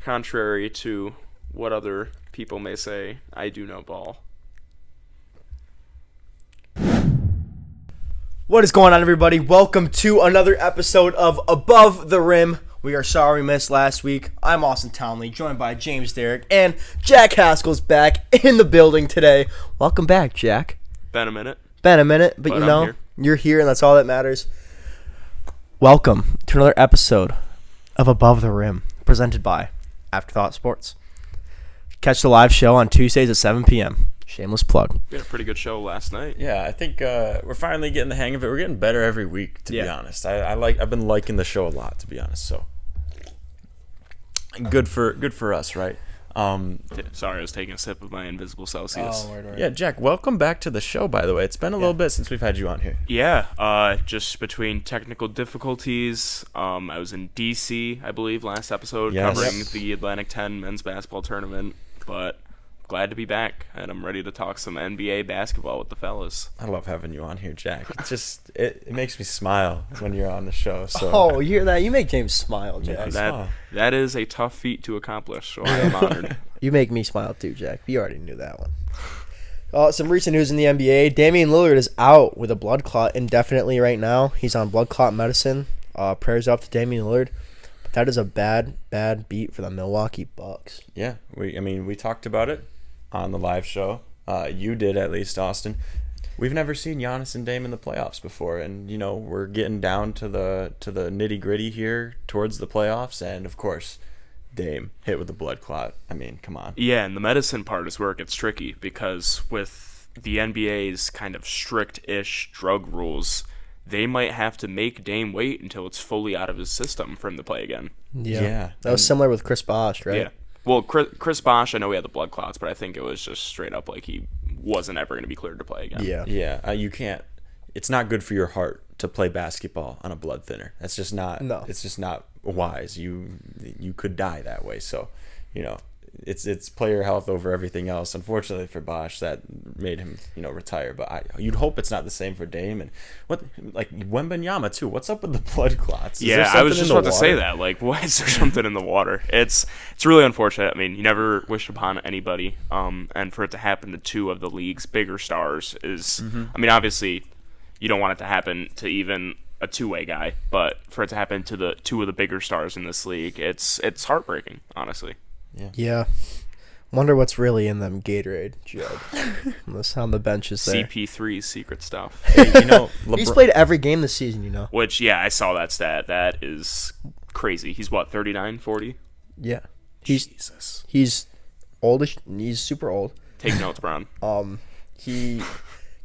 contrary to what other people may say, I do know ball. What is going on, everybody? Welcome to another episode of Above the Rim. We are sorry we missed last week. I'm Austin Townley, joined by James Derrick, and Jack Haskell's back in the building today. Welcome back, Jack. Been a minute. Been a minute, but you know, you're here, and that's all that matters. Welcome to another episode of Above the Rim, presented by Afterthought Sports. Catch the live show on Tuesdays at 7 p.m. Shameless plug. We had a pretty good show last night. Yeah, I think we're finally getting the hang of it. We're getting better every week, to be honest. I've been liking the show a lot, to be honest. So good for us, right? Sorry, I was taking a sip of my Invisible Celsius. Word. Yeah, Jack, welcome back to the show. By the way, it's been a little bit since we've had you on here. Yeah, just between technical difficulties. I was in DC, I believe, last episode covering the Atlantic 10 men's basketball tournament, but glad to be back, and I'm ready to talk some NBA basketball with the fellas. I love having you on here, Jack. It's just it makes me smile when you're on the show. So Oh, you hear that? You make James smile, Jack. That is a tough feat to accomplish, so I am honored. You make me smile too, Jack. You already knew that one. Some recent news in the NBA. Damian Lillard is out with a blood clot indefinitely right now. He's on blood clot medicine. Prayers up to Damian Lillard. But that is a bad beat for the Milwaukee Bucks. Yeah, we talked about it on the live show. You did, at least, Austin. We've never seen Giannis and Dame in the playoffs before, and we're getting down to the nitty gritty here towards the playoffs, and of course, Dame hit with the blood clot. I mean, come on. Yeah, and the medicine part is where it gets tricky, because with the NBA's kind of strict-ish drug rules, they might have to make Dame wait until it's fully out of his system for him to play again. Yeah. That was similar with Chris Bosh, right? Yeah. Well, Chris Bosh, I know he had the blood clots, but I think it was just straight up like he wasn't ever going to be cleared to play again. Yeah. You can't. It's not good for your heart to play basketball on a blood thinner. That's just not. No. It's just not wise. You could die that way. So, it's player health over everything else. Unfortunately for Bosh, that made him retire. But you'd hope it's not the same for Dame and Wembanyama too. What's up with the blood clots? Yeah, I was just about to say that. Like, why is there something in the water? It's really unfortunate. I mean, you never wish upon anybody. And for it to happen to two of the league's bigger stars is, I mean, obviously, you don't want it to happen to even a two-way guy, but for it to happen to the two of the bigger stars in this league, it's heartbreaking, honestly. Yeah. Wonder what's really in them Gatorade jug. That's on the benches there. CP3's secret stuff. Hey, He's played every game this season, Which, yeah, I saw that stat. That is crazy. He's what, 39, 40? Yeah. Jesus. He's oldish. He's super old. Take notes, Brown. He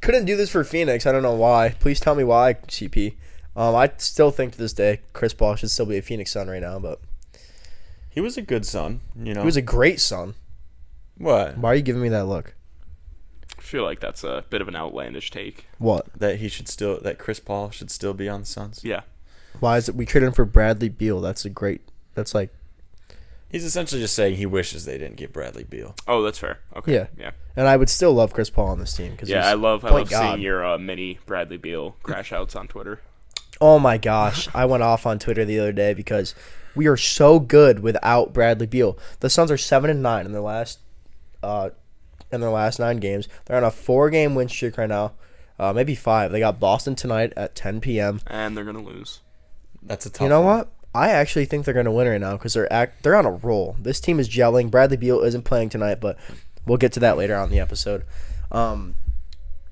couldn't do this for Phoenix. I don't know why. Please tell me why, CP. I still think to this day Chris Paul should still be a Phoenix Sun right now, but he was a good son, He was a great son. What? Why are you giving me that look? I feel like that's a bit of an outlandish take. What? That Chris Paul should still be on the Suns? Yeah. Why is it we traded him for Bradley Beal? That's like he's essentially just saying he wishes they didn't get Bradley Beal. Oh, that's fair. Okay. Yeah. And I would still love Chris Paul on this team I love seeing your mini Bradley Beal crash outs on Twitter. Oh my gosh, I went off on Twitter the other day because we are so good without Bradley Beal. The Suns are 7-9 in their last 9 games. They're on a 4-game win streak right now, maybe 5. They got Boston tonight at 10 p.m. and they're gonna lose. That's a tough. You know what? I actually think they're gonna win right now because they're on a roll. This team is gelling. Bradley Beal isn't playing tonight, but we'll get to that later on in the episode.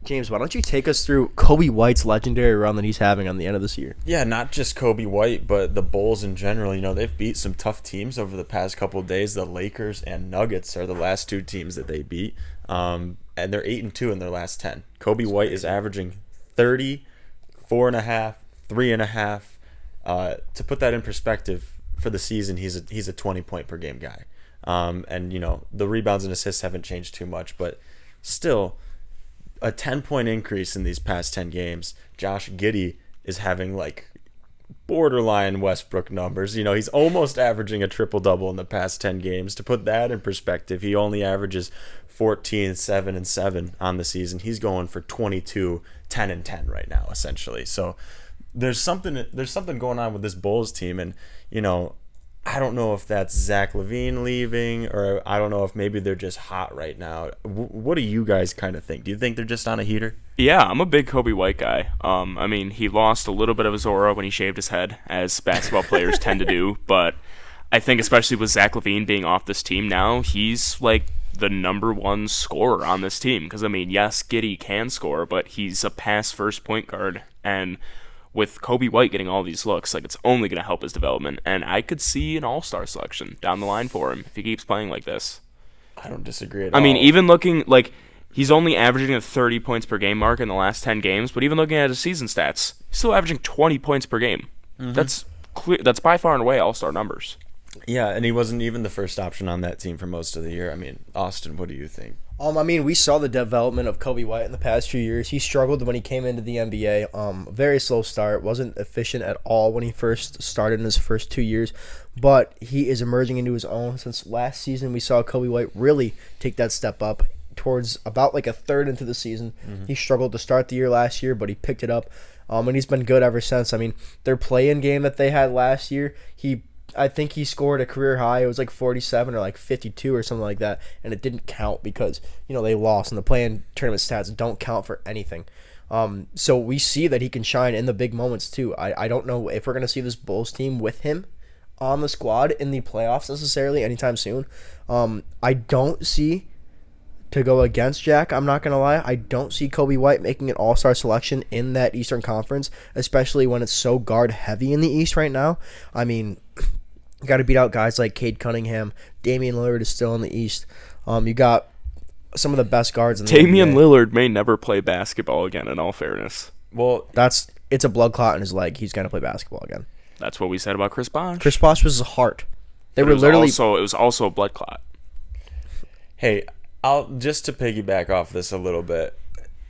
James, why don't you take us through Kobe White's legendary run that he's having on the end of this year? Yeah, not just Kobe White, but the Bulls in general. They've beat some tough teams over the past couple of days. The Lakers and Nuggets are the last two teams that they beat, and they're 8-2 in their last 10. Kobe White is averaging 30, 4.5, 3.5. To put that in perspective, for the season, he's a 20-point per game guy, and the rebounds and assists haven't changed too much, but still, a 10-point increase in these past 10 games. Josh Giddey is having borderline Westbrook numbers. He's almost averaging a triple-double in the past 10 games. To put that in perspective, he only averages 14, 7, and 7 on the season. He's going for 22, 10, and 10 right now, essentially. So there's something going on with this Bulls team, and I don't know if that's Zach LaVine leaving, or I don't know if maybe they're just hot right now. What do you guys kind of think? Do you think they're just on a heater? Yeah, I'm a big Kobe White guy. I mean, he lost a little bit of his aura when he shaved his head, as basketball players tend to do. But I think, especially with Zach LaVine being off this team now, he's like the number one scorer on this team. Because, I mean, yes, Giddey can score, but he's a pass-first point guard. And with Kobe White getting all these looks, like, it's only going to help his development. And I could see an all-star selection down the line for him if he keeps playing like this. I don't disagree at all. I mean, even looking, like, he's only averaging a 30 points per game mark in the last 10 games, but even looking at his season stats, he's still averaging 20 points per game. Mm-hmm. That's clear. That's by far and away all-star numbers. Yeah, and he wasn't even the first option on that team for most of the year. I mean, Austin, what do you think? I mean, we saw the development of Kobe White in the past few years. He struggled when he came into the NBA. Very slow start, wasn't efficient at all when he first started in his first 2 years. But he is emerging into his own. Since last season, we saw Kobe White really take that step up towards about like a third into the season. Mm-hmm. He struggled to start the year last year, but he picked it up. And he's been good ever since. I mean, their play-in game that they had last year, I think he scored a career high. It was like 47 or like 52 or something like that, and it didn't count because, they lost, and the play-in tournament stats don't count for anything. So we see that he can shine in the big moments too. I don't know if we're going to see this Bulls team with him on the squad in the playoffs necessarily anytime soon. I don't see, to go against Jack, I'm not going to lie, I don't see Kobe White making an all-star selection in that Eastern Conference, especially when it's so guard-heavy in the East right now. I mean, you got to beat out guys like Cade Cunningham. Damian Lillard is still in the East. You got some of the best guards in the Damian NBA. Lillard may never play basketball again, in all fairness. Well, it's a blood clot in his leg. He's going to play basketball again. That's what we said about Chris Bosh. Chris Bosh was his heart. It was also a blood clot. Hey, I'll just to piggyback off this a little bit.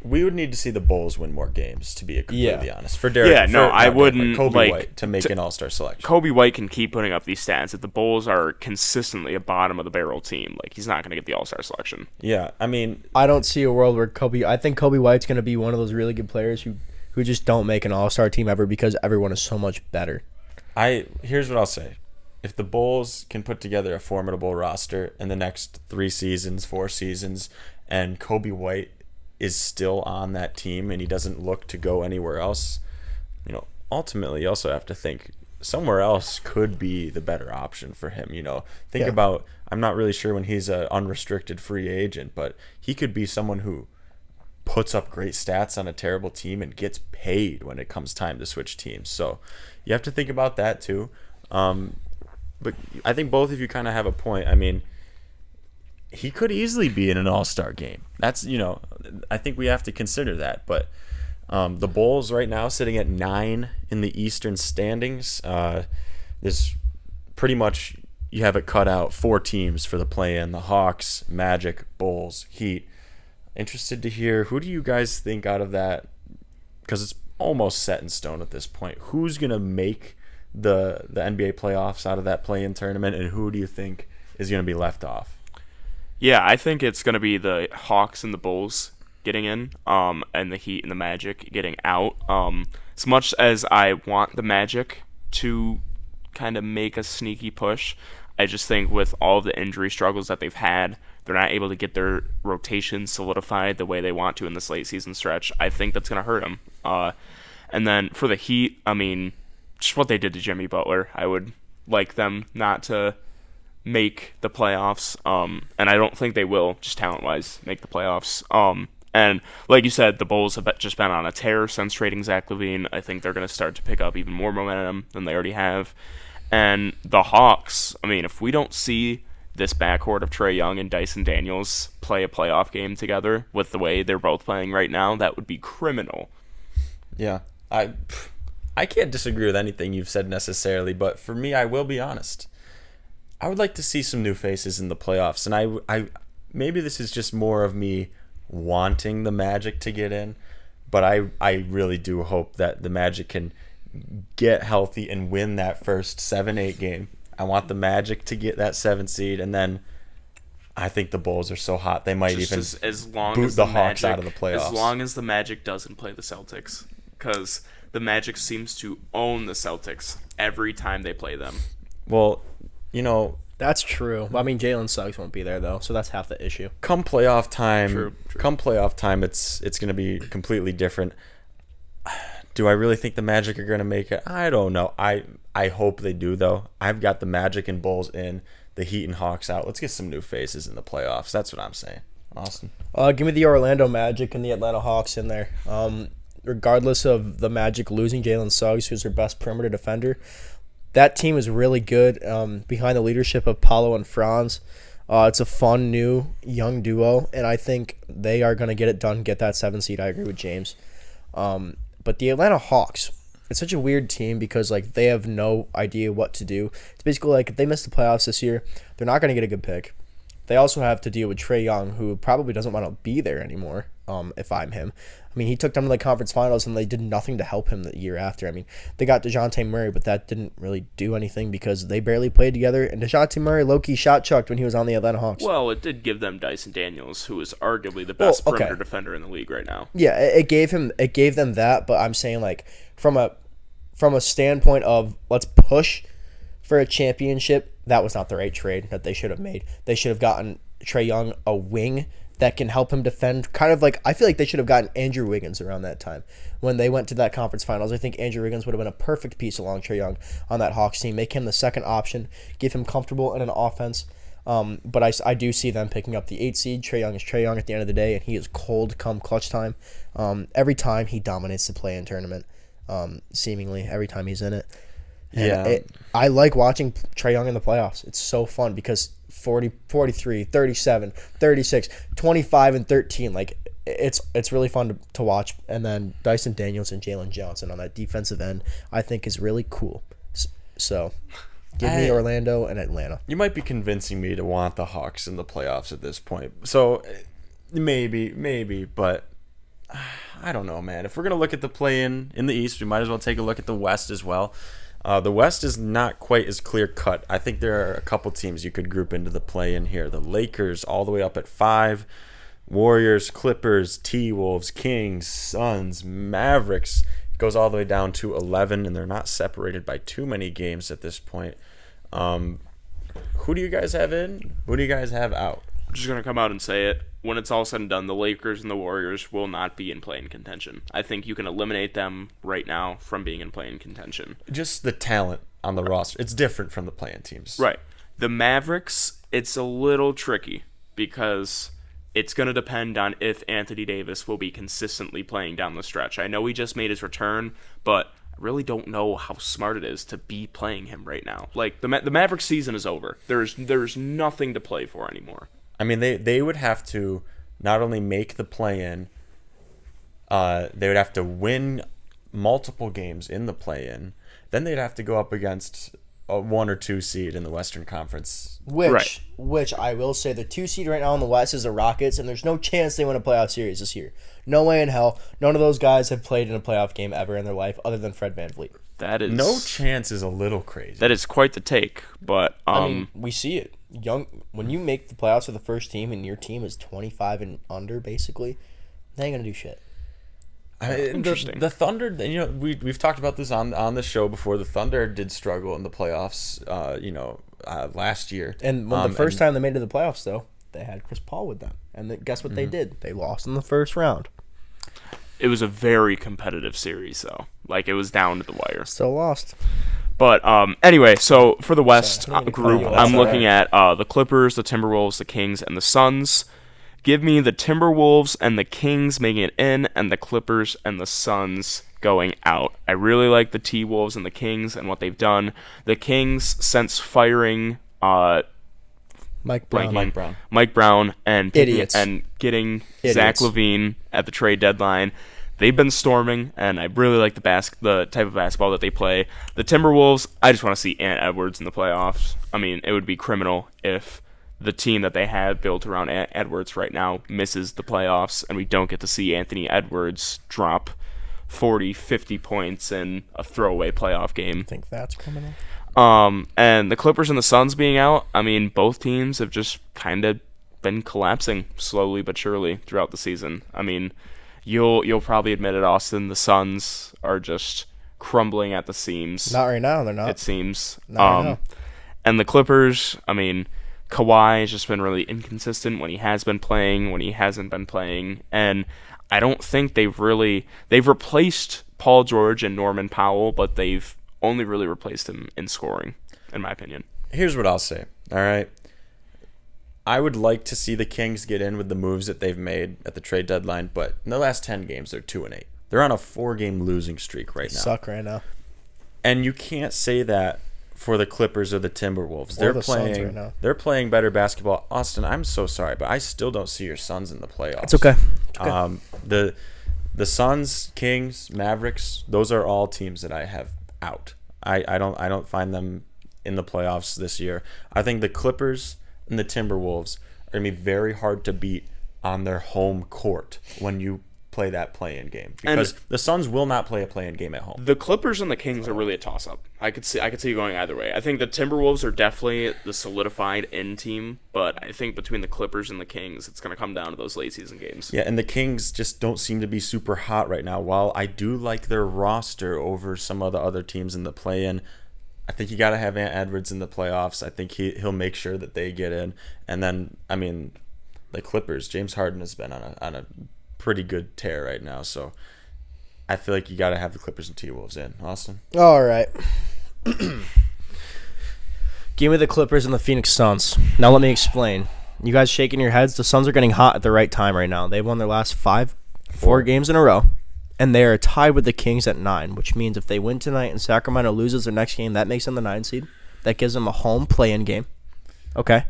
We would need to see the Bulls win more games, to be completely honest. For Derek, I wouldn't Kobe White to make an all-star selection. Kobe White can keep putting up these stats. If the Bulls are consistently a bottom of the barrel team, like, he's not going to get the all-star selection. Yeah, I mean, I don't see a world where I think Kobe White's going to be one of those really good players who just don't make an all-star team ever because everyone is so much better. Here's what I'll say. If the Bulls can put together a formidable roster in the next 4 seasons, and Kobe White is still on that team and he doesn't look to go anywhere else, ultimately you also have to think somewhere else could be the better option for him. Think about, I'm not really sure when he's an unrestricted free agent, but he could be someone who puts up great stats on a terrible team and gets paid when it comes time to switch teams. So you have to think about that too. But I think both of you kind of have a point. I mean, he could easily be in an all-star game. That's, I think we have to consider that. But the Bulls right now sitting at 9 in the Eastern standings. There's pretty much, you have it cut out 4 teams for the play-in: the Hawks, Magic, Bulls, Heat. Interested to hear, who do you guys think out of that? Because it's almost set in stone at this point. Who's going to make the NBA playoffs out of that play-in tournament, and who do you think is going to be left off? Yeah, I think it's going to be the Hawks and the Bulls getting in, and the Heat and the Magic getting out. As much as I want the Magic to kind of make a sneaky push, I just think with all of the injury struggles that they've had, they're not able to get their rotation solidified the way they want to in this late season stretch. I think that's going to hurt them. And then for the Heat, I mean, just what they did to Jimmy Butler, I would like them not to make the playoffs, and I don't think they will, just talent-wise, make the playoffs. And like you said, the Bulls have just been on a tear since trading Zach LaVine. I think they're going to start to pick up even more momentum than they already have. And the Hawks, I mean, if we don't see this backcourt of Trae Young and Dyson Daniels play a playoff game together with the way they're both playing right now, that would be criminal. Yeah, I can't disagree with anything you've said necessarily, but for me, I will be honest. I would like to see some new faces in the playoffs, and I maybe this is just more of me wanting the Magic to get in, but I really do hope that the Magic can get healthy and win that first 7-8 game. I want the Magic to get that 7 seed, and then I think the Bulls are so hot they might even as long boot as the Hawks out of the playoffs. As long as the Magic doesn't play the Celtics, because the Magic seems to own the Celtics every time they play them. Well, you know, That's true. I mean, Jalen Suggs won't be there though, so that's half the issue. come playoff time, True. it's going to be completely different. Do I really think the Magic are going to make it? I don't know. I hope they do, though. I've got the Magic and Bulls in, the Heat and Hawks out. Let's get some new faces in the playoffs. That's what I'm saying. Austin. Give me the Orlando Magic and the Atlanta Hawks in there. Regardless of the Magic losing Jalen Suggs, who's their best perimeter defender, that team is really good behind the leadership of Paulo and Franz. It's a fun, new, young duo, and I think they are going to get it done, get that 7 seed. I agree with James. But the Atlanta Hawks, it's such a weird team because like they have no idea what to do. It's basically like if they miss the playoffs this year, they're not going to get a good pick. They also have to deal with Trae Young, who probably doesn't want to be there anymore, if I'm him. I mean, he took them to the conference finals, and they did nothing to help him the year after. I mean, they got DeJounte Murray, but that didn't really do anything because they barely played together, and DeJounte Murray low-key shot-chucked when he was on the Atlanta Hawks. Well, it did give them Dyson Daniels, who is arguably the best okay. perimeter defender in the league right now. Yeah, it gave them that, but I'm saying, like, from a standpoint of let's push for a championship, that was not the right trade that they should have made. They should have gotten Trae Young a wing that can help him defend. Kind of like I feel like they should have gotten Andrew Wiggins around that time when they went to that conference finals. I think Andrew Wiggins would have been a perfect piece along Trae Young on that Hawks team. Make him the second option, give him comfortable in an offense. But I do see them picking up the 8 seed. Trae Young is Trae Young at the end of the day, and he is cold come clutch time. Every time he dominates the play-in tournament, seemingly every time he's in it. And I like watching Trae Young in the playoffs. It's so fun because 40, 43, 37, 36, 25, and 13. Like, it's really fun to watch. And then Dyson Daniels and Jalen Johnson on that defensive end, I think, is really cool. So, give me Orlando and Atlanta. You might be convincing me to want the Hawks in the playoffs at this point. So, maybe, but I don't know, man. If we're going to look at the play-in in the East, we might as well take a look at the West as well. The West is not quite as clear-cut. I think there are a couple teams you could group into the play-in here. The Lakers all the way up at 5. Warriors, Clippers, T-Wolves, Kings, Suns, Mavericks. It goes all the way down to 11, and they're not separated by too many games at this point. Who do you guys have in? Who do you guys have out? I'm just going to come out and say it. When it's all said and done, the Lakers and the Warriors will not be in play-in contention. I think you can eliminate them right now from being in play-in contention. Just the talent on the roster. It's different from the play-in teams. Right. The Mavericks, it's a little tricky because it's going to depend on if Anthony Davis will be consistently playing down the stretch. I know he just made his return, but I really don't know how smart it is to be playing him right now. Like, the Mavericks season is over. There's nothing to play for anymore. I mean, they would have to not only make the play-in, they would have to win multiple games in the play-in. Then they'd have to go up against a 1 or 2 seed in the Western Conference. Which I will say, the 2 seed right now in the West is the Rockets, and there's no chance they win a playoff series this year. No way in hell. None of those guys have played in a playoff game ever in their life, other than Fred VanVleet. That is no chance is a little crazy. That is quite the take, but I mean, we see it. When you make the playoffs for the first team and your team is 25 and under, basically, they ain't gonna do shit. Interesting. The Thunder, we've talked about this on the show before. The Thunder did struggle in the playoffs, last year. And the first time they made it to the playoffs, though, they had Chris Paul with them, and guess what they did? They lost in the first round. It was a very competitive series, though. Like, it was down to the wire. Still lost. But anyway, so for the West group, you. I'm looking at the Clippers, the Timberwolves, the Kings, and the Suns. Give me the Timberwolves and the Kings making it in, and the Clippers and the Suns going out. I really like the T-Wolves and the Kings and what they've done. The Kings, since firing Mike Brown and Idiots. and getting Idiots. Zach LaVine at the trade deadline, they've been storming, and I really like the type of basketball that they play. The Timberwolves, I just want to see Ant Edwards in the playoffs. I mean, it would be criminal if the team that they have built around Ant Edwards right now misses the playoffs, and we don't get to see Anthony Edwards drop 40, 50 points in a throwaway playoff game. I think that's criminal. And the Clippers and the Suns being out, I mean, both teams have just kind of been collapsing slowly but surely throughout the season. I mean, you'll probably admit it, Austin, the Suns are just crumbling at the seams. Not right now, they're not. It seems. Not right now. And the Clippers, I mean, Kawhi has just been really inconsistent when he has been playing, when he hasn't been playing, and I don't think they've replaced Paul George and Norman Powell, but they've only really replaced him in scoring, in my opinion. Here's what I'll say. All right. I would like to see the Kings get in with the moves that they've made at the trade deadline, but in the last 10 games, they're 2-8. They're on a 4-game losing streak right now. Suck right now. And you can't say that for the Clippers or the Timberwolves. Or the Suns right now. They're playing better basketball. Austin, I'm so sorry, but I still don't see your Suns in the playoffs. It's okay. It's okay. The Suns, Kings, Mavericks, those are all teams that I have out. I don't find them in the playoffs this year. I think the Clippers and the Timberwolves are going to be very hard to beat on their home court when you play that play-in game, because the Suns will not play a play-in game at home. The Clippers and the Kings are really a toss-up. I could see you going either way. I think the Timberwolves are definitely the solidified in team, but I think between the Clippers and the Kings, it's going to come down to those late season games. Yeah, and the Kings just don't seem to be super hot right now. While I do like their roster over some of the other teams in the play-in, I think you got to have Ant Edwards in the playoffs. I think he'll make sure that they get in. And then, I mean, the Clippers, James Harden has been on a pretty good tear right now, so I feel like you got to have the Clippers and T-Wolves in. Austin? All right. Give me the Clippers and the Phoenix Suns. Now let me explain. You guys shaking your heads? The Suns are getting hot at the right time right now. They've won their last four games in a row, and they are tied with the Kings at 9, which means if they win tonight and Sacramento loses their next game, that makes them the 9 seed. That gives them a home play-in game. Okay?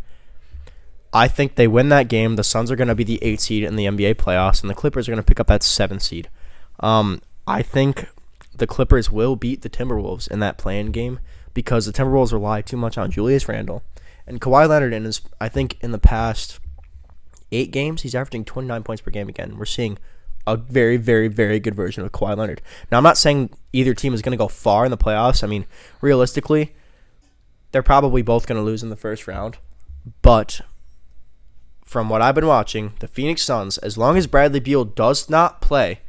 I think they win that game. The Suns are going to be the 8 seed in the NBA playoffs, and the Clippers are going to pick up that 7 seed. I think the Clippers will beat the Timberwolves in that play-in game because the Timberwolves rely too much on Julius Randle. And Kawhi Leonard, I think in the past 8 games, he's averaging 29 points per game again. We're seeing a very, very, very good version of Kawhi Leonard. Now, I'm not saying either team is going to go far in the playoffs. I mean, realistically, they're probably both going to lose in the first round. But from what I've been watching, the Phoenix Suns, as long as Bradley Beal does not play,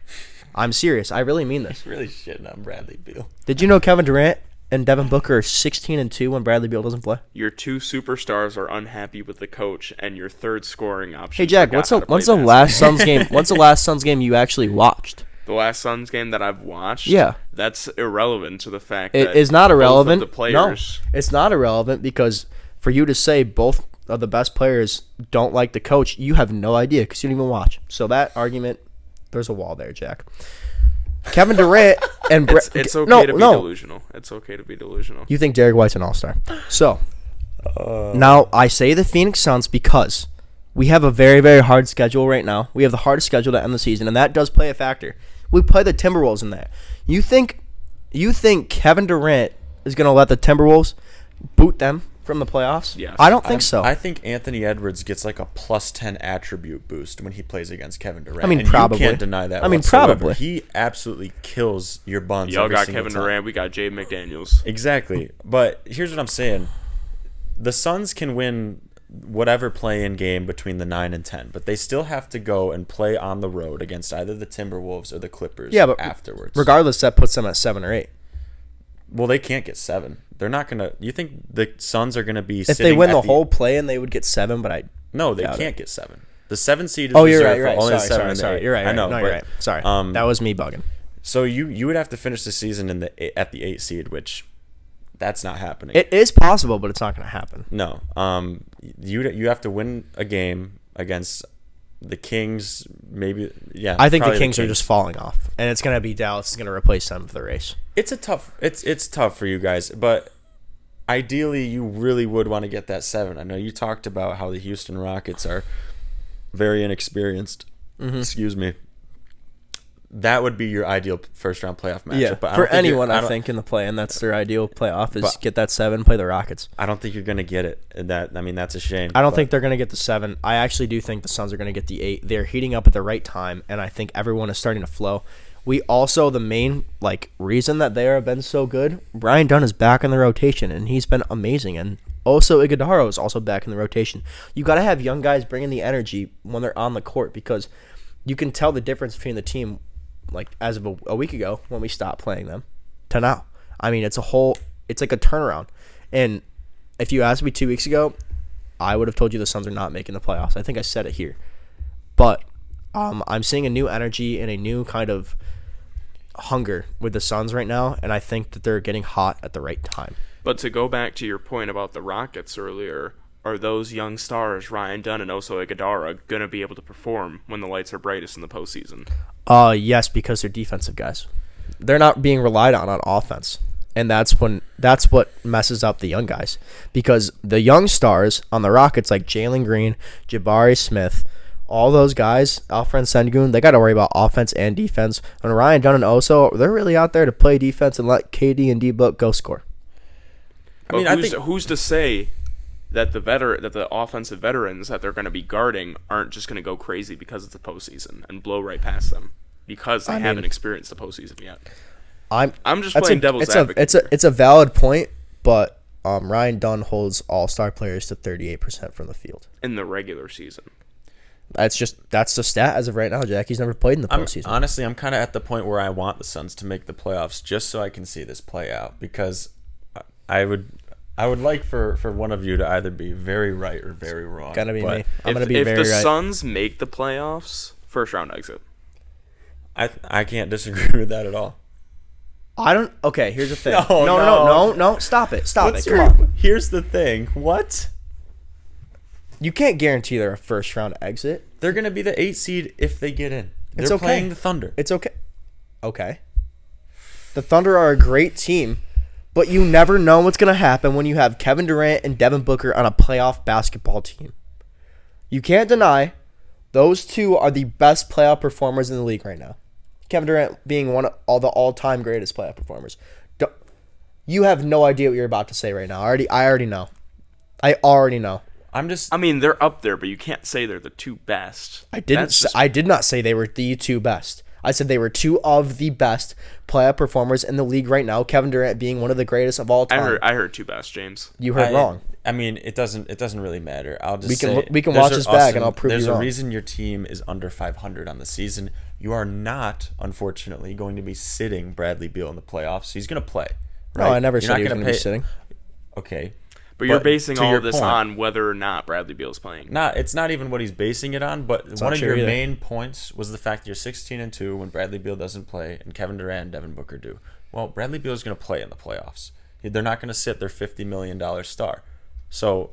I'm serious. I really mean this. Really shitting on Bradley Beal. Did you know Kevin Durant and Devin Booker are 16-2 when Bradley Beal doesn't play? Your 2 superstars are unhappy with the coach, and your third scoring option. Hey Jack, when's the last Suns game? When's the last Suns game you actually watched? The last Suns game that I've watched. Yeah, that's irrelevant to the fact it that is not irrelevant. Both of the players. No, it's not irrelevant because for you to say both of the best players don't like the coach, you have no idea because you didn't even watch. So that argument, there's a wall there, Jack. Kevin Durant and it's okay to be delusional. It's okay to be delusional. You think Derek White's an all-star. So, now I say the Phoenix Suns because we have a very, very hard schedule right now. We have the hardest schedule to end the season, and that does play a factor. We play the Timberwolves in that. You think Kevin Durant is going to let the Timberwolves boot them from the playoffs? Yes. I don't think so. I think Anthony Edwards gets like a +10 attribute boost when he plays against Kevin Durant. I mean, and probably. You can't deny that. I mean, whatsoever. probably. He absolutely kills your buns. Y'all every got single Kevin time. Durant. We got Jay McDaniels. Exactly. But here's what I'm saying. The Suns can win whatever play-in game between the 9 and 10, but they still have to go and play on the road against either the Timberwolves or the Clippers afterwards. Regardless, that puts them at 7 or 8. Well, they can't get 7. They're not going to – you think the Suns are going to be if they win the whole play-in, they would get 7, but No, they can't get 7. The 7 seed is you're reserved right. for only Sorry, 7 and 8. You're right. I know. No, you're right. Sorry. That was me bugging. So you would have to finish the season at the 8 seed, which that's not happening. It is possible, but it's not going to happen. No. You have to win a game against the Kings, maybe. Yeah. I think the Kings are just falling off, and it's going to be Dallas is going to replace them for the race. It's tough for you guys, but ideally you really would want to get that 7. I know you talked about how the Houston Rockets are very inexperienced. Mm-hmm. Excuse me. That would be your ideal first-round playoff matchup. Yeah, but for anyone, I think, in the play, and that's their ideal playoff is get that 7, play the Rockets. I don't think you're going to get it. That's a shame. I don't think they're going to get the 7. I actually do think the Suns are going to get the 8. They're heating up at the right time, and I think everyone is starting to flow. We also, the main reason that they have been so good, Brian Dunn is back in the rotation, and he's been amazing. And also Iguodala is also back in the rotation. You got to have young guys bringing the energy when they're on the court because you can tell the difference between the team as of a week ago when we stopped playing them to now. I mean, it's like a turnaround. And if you asked me 2 weeks ago, I would have told you the Suns are not making the playoffs. I think I said it here. But I'm seeing a new energy and a new kind of hunger with the Suns right now, and I think that they're getting hot at the right time. But to go back to your point about the Rockets earlier, are those young stars, Ryan Dunn and Oso Iguodala, going to be able to perform when the lights are brightest in the postseason? Yes, because they're defensive guys. They're not being relied on offense. And that's what messes up the young guys. Because the young stars on the Rockets, like Jalen Green, Jabari Smith, all those guys, Alfred Sengun, they got to worry about offense and defense. And Ryan Dunn and Oso, they're really out there to play defense and let KD and D-Book go score. I mean, who's to say that the offensive veterans that they're going to be guarding aren't just going to go crazy because it's the postseason and blow right past them because they haven't experienced the postseason yet? I'm just playing devil's advocate. It's a valid point, but Ryan Dunn holds all-star players to 38% from the field in the regular season. That's the stat as of right now. Jackie's never played in the postseason. Honestly, I'm kind of at the point where I want the Suns to make the playoffs just so I can see this play out, because I would like for one of you to either be very right or very wrong. Gotta be me. I'm gonna be very right. If the Suns make the playoffs, first round exit. I can't disagree with that at all. Okay, here's the thing. No. Stop it. Come on. Here's the thing. What? You can't guarantee they're a first round exit. They're going to be the 8 seed if they get in. It's They're okay. playing the Thunder. It's okay. Okay. The Thunder are a great team, but you never know what's going to happen when you have Kevin Durant and Devin Booker on a playoff basketball team. You can't deny those two are the best playoff performers in the league right now. Kevin Durant being one of the all-time greatest playoff performers. You have no idea what you're about to say right now. I already know. I mean, they're up there, but you can't say they're the two best. I did not say they were the two best. I said they were two of the best playoff performers in the league right now. Kevin Durant being one of the greatest of all time. I heard two best, James. You heard wrong. I mean, it doesn't really matter. I'll just we can watch this back and I'll prove you wrong. There's a reason your team is under 500 on the season. You are not, unfortunately, going to be sitting Bradley Beal in the playoffs. He's going to play. Right? No, I never said he was going to be sitting. Okay. But you're basing all of this on whether or not Bradley Beal's playing. It's not even what he's basing it on, but one of your main points was the fact that you're 16-2 when Bradley Beal doesn't play and Kevin Durant and Devin Booker do. Well, Bradley Beal's going to play in the playoffs. They're not going to sit their $50 million star. So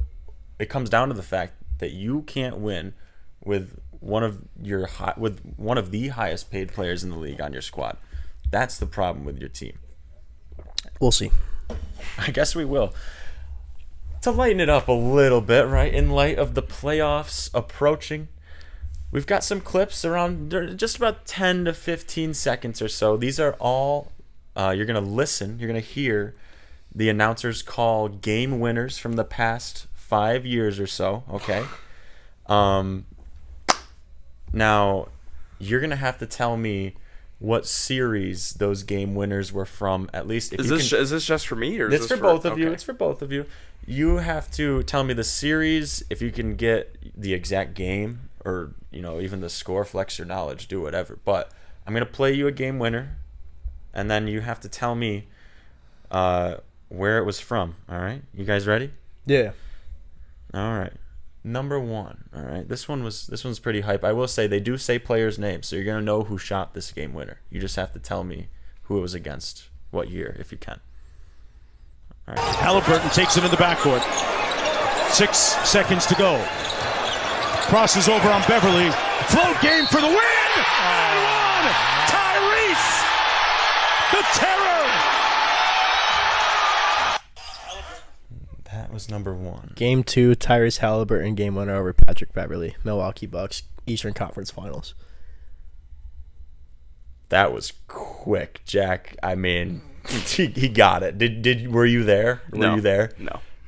it comes down to the fact that you can't win with one of the highest paid players in the league on your squad. That's the problem with your team. We'll see. I guess we will. To lighten it up a little bit, right, in light of the playoffs approaching, we've got some clips around just about 10 to 15 seconds or so. These are all, you're going to hear the announcers call game winners from the past 5 years or so, okay? Now, you're going to have to tell me what series those game winners were from, at least. Is this just for me? Or it's for both of you. It's for both of you. You have to tell me the series. If you can get the exact game or, even the score, flex your knowledge, do whatever. But I'm going to play you a game winner, and then you have to tell me where it was from, all right? You guys ready? Yeah. All right. Number 1, all right? This one's pretty hype. I will say they do say players' names, so you're going to know who shot this game winner. You just have to tell me who it was against, what year, if you can. All right. Halliburton takes it in the backcourt. 6 seconds to go. Crosses over on Beverly. Float game for the win! And Tyrese! The terror! That was number 1. Game 2, Tyrese Halliburton game winner over Patrick Beverly. Milwaukee Bucks, Eastern Conference Finals. That was quick, Jack. I mean, he got it. Were you there? No. Were you there?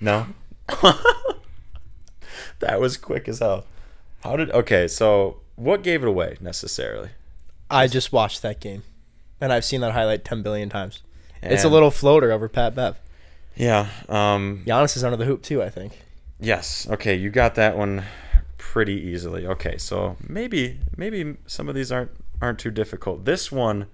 No. That was quick as hell. Okay, so what gave it away necessarily? I just watched that game, and I've seen that highlight 10 billion times. It's a little floater over Pat Bev. Yeah. Giannis is under the hoop too, I think. Yes. Okay, you got that one pretty easily. Okay, so maybe some of these aren't too difficult. This one,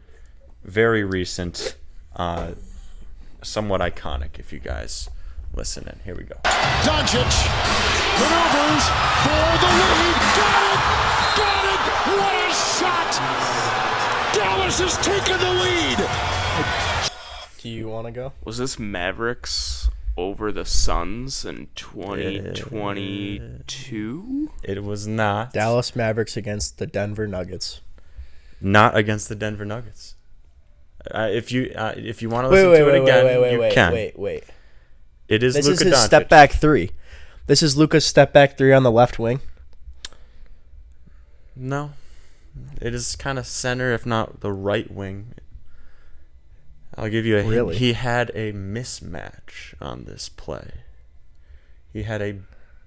very recent, somewhat iconic, if you guys Listen in. Here we go. Doncic maneuvers for the lead. Got it! What a shot! Dallas has taken the lead. Do you want to go? Was this Mavericks over the Suns in 2022? It was not. Dallas Mavericks against the Denver Nuggets. Not against the Denver Nuggets. If you want to listen to it again, you can. Wait. It is This Luka is his Doncic. step back three. This is Luka's step back three on the left wing. No. It is kind of center, if not the right wing. I'll give you a hint. Really? He had a mismatch on this play. He had a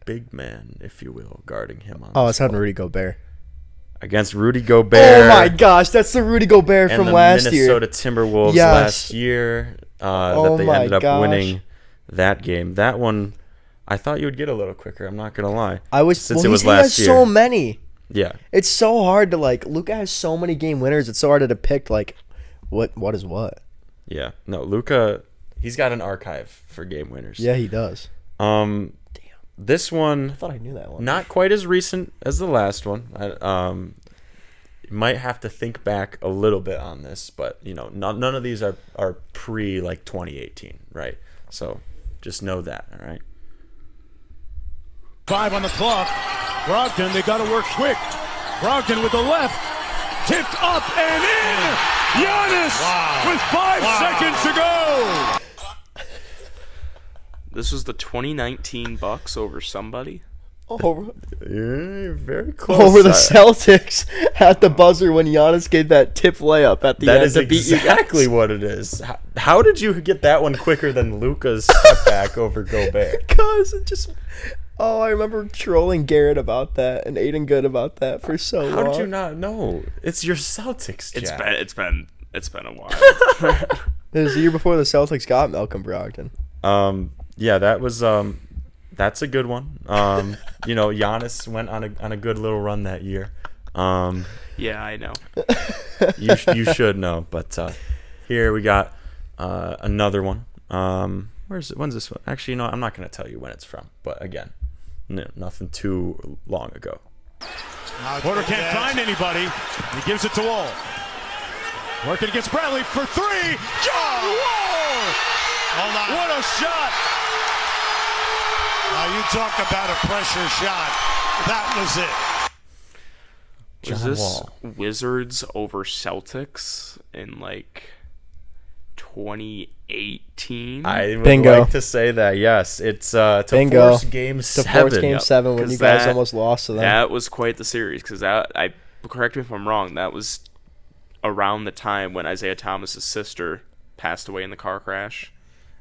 big man, if you will, guarding him on Oh, this it's on play. Rudy Gobert. Against Rudy Gobert. Oh my gosh, that's the Rudy Gobert and from the last year. Minnesota Timberwolves Yes. last year that they my ended up gosh. winning that game. That one, I thought you would get a little quicker. I'm not gonna lie. Since it was he last has year. so many. Yeah, It's so hard to Luka has so many game winners. It's so hard to depict what is what. yeah. No, Luka, he's got an archive for game winners. Yeah, he does. This one, I thought I knew that one. not quite as recent as the last one. You might have to think back a little bit on this, but none of these are pre 2018, right? So just know that, all right? 5 on the clock. Brogdon, they got to work quick. Brogdon with the left. Tipped up and in. Giannis with 5 seconds to go. This was the 2019 Bucks over somebody. You're very close. Over the Celtics at the buzzer when Giannis gave that tip layup at the That end is to beat you exactly guys. what it is. How did you get that one quicker than Luka's step back over Gobert? Cause it just. Oh, I remember trolling Garrett about that and Aiden Good about that for so long. How did you not know? It's your Celtics, Jack. It's been a while. It was the year before the Celtics got Malcolm Brogdon. Yeah, that was that's a good one. Giannis went on a good little run that year. Yeah, I know. You should know, but here we got another one. When's this one? Actually, I'm not going to tell you when it's from. But again, nothing too long ago. Porter can't find anybody. He gives it to Wall. Working against Bradley for 3. John Wall! What a shot! Now you talk about a pressure shot. That was it. Was John this Wall. Wizards over Celtics in 2018? I would Bingo. like to say that, yes. It's to Bingo. force game To 7. force game 7 when 'Cause you guys that- almost lost to them. That was quite the series because correct me if I'm wrong, that was around the time when Isaiah Thomas's sister passed away in the car crash.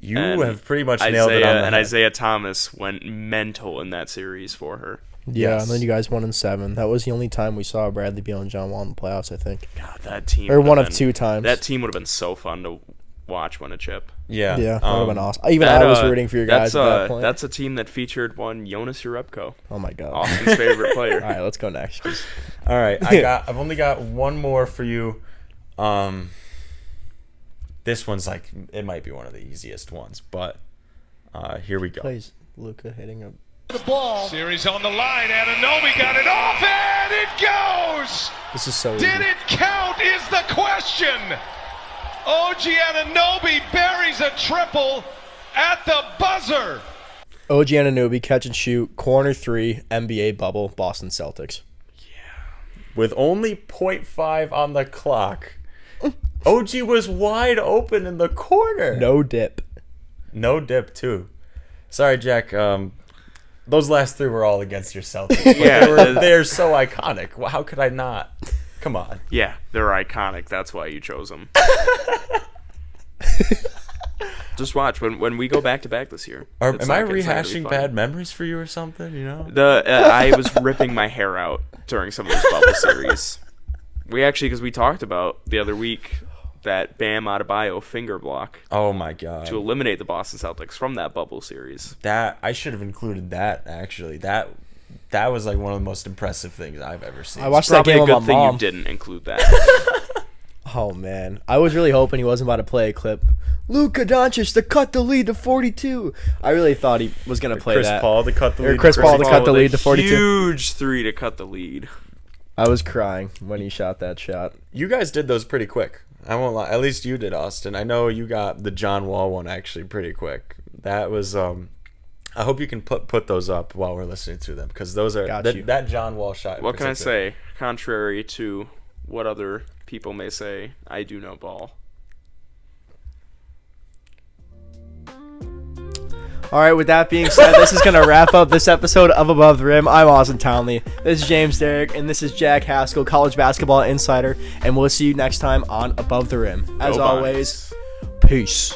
You And have pretty much nailed it on the head. Isaiah Thomas went mental in that series for her. Yeah, Yes. and then you guys won in 7. That was the only time we saw Bradley Beal and John Wall in the playoffs, I think. God, that team. Or would've one of been- 2 times. That team would have been so fun to watch win a chip. Yeah. Yeah, that would have been awesome. Even That, I was rooting for your guys at that point. That's a team that featured one Jonas Jerebko, Oh my god. Austin's favorite player. All right, let's go next. 'cause- All right, I've only got one more for you. This one's it might be one of the easiest ones, but here we go. Plays Luka hitting a. The ball. Series on the line. Anunoby got it off and it goes. This is so easy. Did it count is the question. OG Anunoby buries a triple at the buzzer. OG Anunoby catch and shoot corner 3 NBA bubble Boston Celtics. With only 0.5 on the clock, OG was wide open in the corner. No dip. No dip, too. Sorry, Jack. Those last 3 were all against your Celtics. But Yeah, they're so iconic. Well, how could I not? Come on. Yeah, they're iconic. That's why you chose them. Just watch when we go back to back this year. Am I it's not gonna be rehashing fun. bad memories for you or something? I was ripping my hair out during some of those bubble series. Because we talked about the other week that Bam Adebayo finger block Oh my god. to eliminate the Boston Celtics from that bubble series. That I should have included that actually. That was one of the most impressive things I've ever seen. I watched that Probably game a with good my thing mom. you didn't include that. Oh man, I was really hoping he wasn't about to play a clip Luka Doncic to cut the lead to 42. I really thought he was going to play Chris that. Paul to cut the Or lead. Chris Paul to cut the with a lead to 42. Huge 3 to cut the lead. I was crying when he shot that shot. You guys did those pretty quick. I won't lie. At least you did, Austin. I know you got the John Wall one actually pretty quick. That was I hope you can put those up while we're listening to them, because those are that John Wall shot. What can I say? Contrary to what other people may say, I do know ball. All right, with that being said, this is going to wrap up this episode of Above the Rim. I'm Austin Townley. This is James Derrick, and this is Jack Haskell, College Basketball Insider, and we'll see you next time on Above the Rim. As Go always, Bucks. peace.